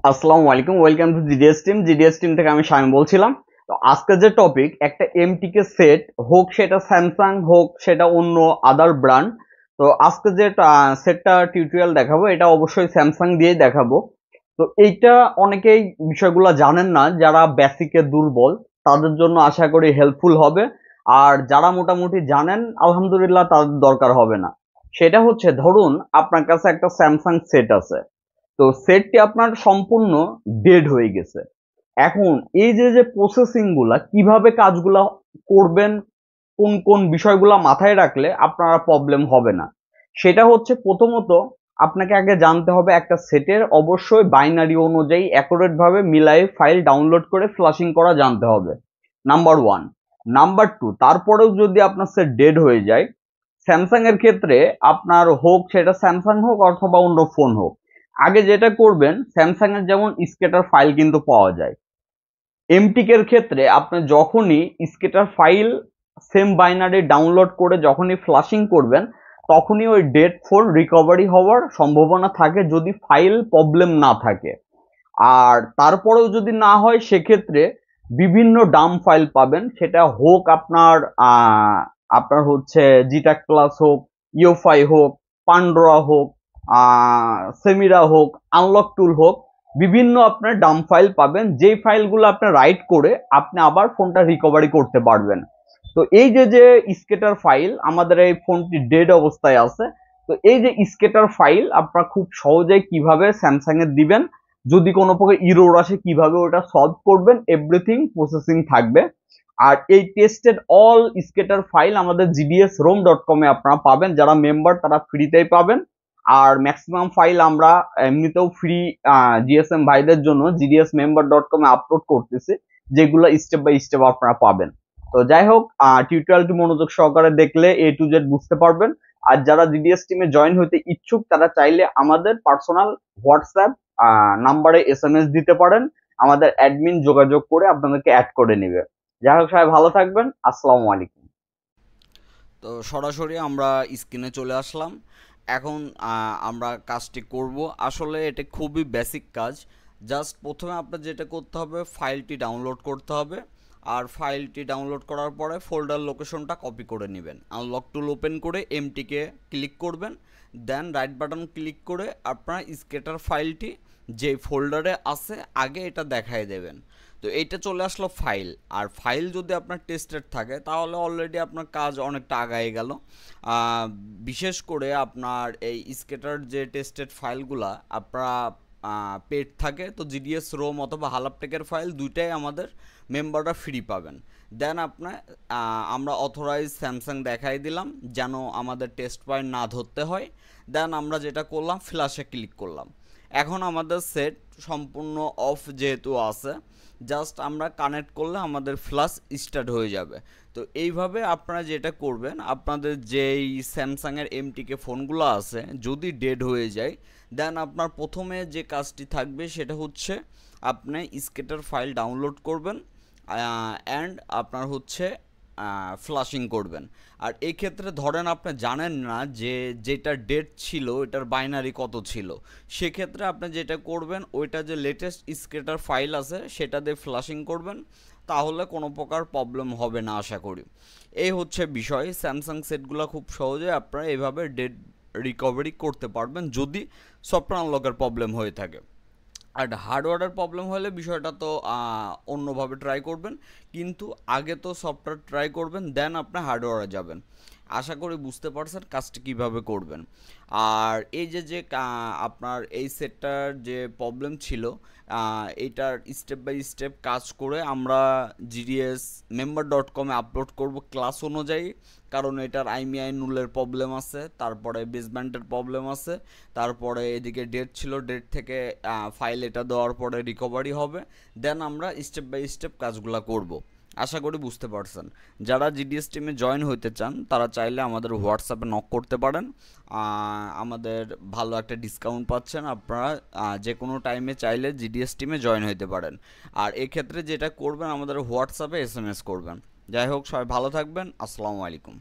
আসসালামু আলাইকুম, welcome to GDS team থেকে আমি শামিম বলছিলাম। তো আজকে যে টপিক, একটা এমটিকে সেট হোক সেটা স্যামসাং হোক সেটা অন্য আদার ব্র্যান্ড। তো আজকে যে সেটটা টিউটোরিয়াল দেখাবো এটা অবশ্যই স্যামসাং দিয়েই দেখাবো। তো এইটা অনেকেই বিষয়গুলো জানেন না, যারা বেসিকে দুর্বল তাদের জন্য আশা করি হেল্পফুল হবে। আর যারা মোটামুটি জানেন আলহামদুলিল্লাহ তাদের দরকার হবে না। সেটা হচ্ছে, ধরুন আপনার কাছে একটা স্যামসাং সেট আছে। তো সেটটি আপনার সম্পূর্ণ ডেড হয়ে গেছে। এখন এই যে যে প্রসেসিং গুলা কিভাবে কাজগুলা করবেন, কোন কোন বিষয়গুলা মাথায় রাখলে আপনারা প্রবলেম হবে না, সেটা হচ্ছে প্রথমত আপনাকে আগে জানতে হবে একটা সেটের অবশ্যই বাইনারি অনুযায়ী অ্যাকুরেট ভাবে মিলাই ফাইল ডাউনলোড করে ফ্লাশিং করা জানতে হবে। Number one. নাম্বার টু, তারপরেও যদি আপনার সেট ডেড হয়ে যায়, স্যামসাং এর ক্ষেত্রে আপনার হোক সেটা স্যামসাং হোক অথবা অন্য ফোন হোক, আগে যেটা করবেন, স্যামসাং এর যেমন স্কেটার ফাইল কিন্তু পাওয়া যায়। এমটিক এর ক্ষেত্রে আপনি যখনই স্কেটার ফাইল সেম বাইনারি ডাউনলোড করে যখনই ফ্লাশিং করবেন, তখনই ওই ডেট ফোর রিকভারি হওয়ার সম্ভাবনা থাকে যদি ফাইল প্রবলেম না থাকে। আর তারপরেও যদি না হয়, সেক্ষেত্রে বিভিন্ন ডাম ফাইল পাবেন, সেটা হোক আপনার আপনার হচ্ছে জিটাক প্লাস হোক, ইওফাই হোক, পান্ডোরা হোক, সেমিরা হোক, আনলক টুল হোক, বিভিন্ন আপনার ডাম ফাইল পাবেন, যেই ফাইলগুলো আপনি রাইট করে আপনি আবার ফোনটা রিকভারি করতে পারবেন। তো এই যে যে স্কেটার ফাইল, আমাদের এই ফোনটি ডেড অবস্থায় আছে। তো এই যে স্কেটার ফাইল আপনারা খুব সহজেই কিভাবে স্যামসাং এর দিবেন, যদি কোনো প্রকার ইরোর আসে কিভাবে ওটা সলভ করবেন, এভরিথিং প্রসেসিং থাকবে। আর এই টেস্টেড অল স্কেটার ফাইল আমাদের gdsrom.com এ আপনারা পাবেন, যারা মেম্বার তারা ফ্রিতেই পাবেন। আর ম্যাক্সিমাম ফাইল আমরা এমনিতেও ফ্রি জিএসএম ভাইদের জন্য gdsmember.com এ আপলোড করতেছি, যেগুলো স্টেপ বাই স্টেপ আপনারা পাবেন। তো যাই হোক, টিউটোরিয়ালটি মনোযোগ সহকারে দেখলে এ টু জেড বুঝতে পারবেন। আর যারা জিডিএস টিমে জয়েন হতে ইচ্ছুক তারা চাইলে আমাদের পার্সোনাল হোয়াটসঅ্যাপ নাম্বারে এসএমএস দিতে পারেন, আমাদের অ্যাডমিন যোগাযোগ করে আপনাদেরকে অ্যাড করে নেবে। যাই হোক, সবাই ভালো থাকবেন। আসসালামু আলাইকুম। তো সরাসরি আমরা স্ক্রিনে চলে আসলাম। এখন আমরা কাজটি করব। আসলে এটা খুবই বেসিক কাজ। জাস্ট প্রথমে আপনার যেটা করতে হবে, ফাইলটি ডাউনলোড করতে হবে। আর ফাইলটি ডাউনলোড করার পরে ফোল্ডার লোকেশনটা কপি করে নেবেন। আনলক টুল ওপেন করে এমটিকে ক্লিক করবেন। দেন রাইট বাটন ক্লিক করে আপনার স্কেটার ফাইলটি যে ফোল্ডারে আছে আগে এটা দেখায় দেবেন। তো এইটা চলে আসলো ফাইল। আর ফাইল যদি আপনার টেস্টেড থাকে তাহলে অলরেডি আপনার কাজ অনেকটা আগায় গেল। বিশেষ করে আপনার এই স্কেটার যে টেস্টেড ফাইলগুলা আপনারা পেড থাকে, তো জিডিএস রোম অথবা হালাপটেকের ফাইল দুইটাই আমাদের মেম্বাররা ফ্রি পাবেন। দেন আপনার আমরা অথরাইজ স্যামসাং দেখাই দিলাম যেন আমাদের টেস্ট পয়েন্ট না ধরতে হয়। দেন আমরা যেটা করলাম, ফ্ল্যাশে ক্লিক করলাম। এখন আমাদের সেট সম্পূর্ণ অফ যেহেতু আছে, জাস্ট আমরা কানেক্ট করলে আমাদের ফ্ল্যাশ স্টার্ট হয়ে যাবে। তো এইভাবে আপনারা যেটা করবেন, আপনাদের যেই স্যামসাংয়ের এমটিকে ফোনগুলো আছে যদি ডেড হয়ে যায়, দেন আপনার প্রথমে যে কাজটি থাকবে সেটা হচ্ছে আপনি স্কেটার ফাইল ডাউনলোড করবেন অ্যান্ড আপনার হচ্ছে ফ্লাশিং করবেন। আর এই ক্ষেত্রে ধরেন আপনি জানেন না যে যেটা ডেট ছিল এটার বাইনারি কত ছিল, সেক্ষেত্রে আপনি যেটা করবেন, ওইটা যে লেটেস্ট স্কেটার ফাইল আছে সেটা দিয়ে ফ্লাশিং করবেন। তাহলে কোনো প্রকার প্রবলেম হবে না আশা করি। এই হচ্ছে বিষয়। স্যামসাং সেটগুলো খুব সহজে আপনারা এভাবে ডেট রিকভারি করতে পারবেন যদি সফটওয়্যার আনলকের প্রবলেম হয়ে থাকে। আর হার্ডওয়্যারের প্রবলেম হলে বিষয়টা তো অন্যভাবে ট্রাই করবেন, কিন্তু আগে তো সফটওয়্যার ট্রাই করবেন, দেন আপনি হার্ডওয়্যারে যাবেন। আশা করি বুঝতে পারছেন কাজটি কীভাবে করবেন। আর এই যে যে আপনার এই সেটটার যে প্রবলেম ছিল, এইটার স্টেপ বাই স্টেপ কাজ করে আমরা gdsmember.com-এ আপলোড করব ক্লাস অনুযায়ী। কারণ এটার আইমিআই নুলের প্রবলেম আছে, তারপরে বেসব্যান্ডের প্রবলেম আছে, তারপরে এদিকে ডেট ছিল, ডেট থেকে ফাইল এটা দেওয়ার পরে রিকভারি হবে। দেন আমরা স্টেপ বাই স্টেপ কাজগুলো করব। আশা করি বুঝতে পারছেন। যারা জিডিএস টিমে জয়েন হইতে চান তারা চাইলে আমাদের হোয়াটসঅ্যাপে নক করতে পারেন। আমাদের ভালো একটা ডিসকাউন্ট পাচ্ছেন আপনারা। যে কোনো টাইমে চাইলে জিডিএস টিমে জয়েন হইতে পারেন। আর এক্ষেত্রে যেটা করবেন, আমাদের হোয়াটসঅ্যাপে এসএমএস করবেন। যাই হোক, সবাই ভালো থাকবেন। আসসালামু আলাইকুম।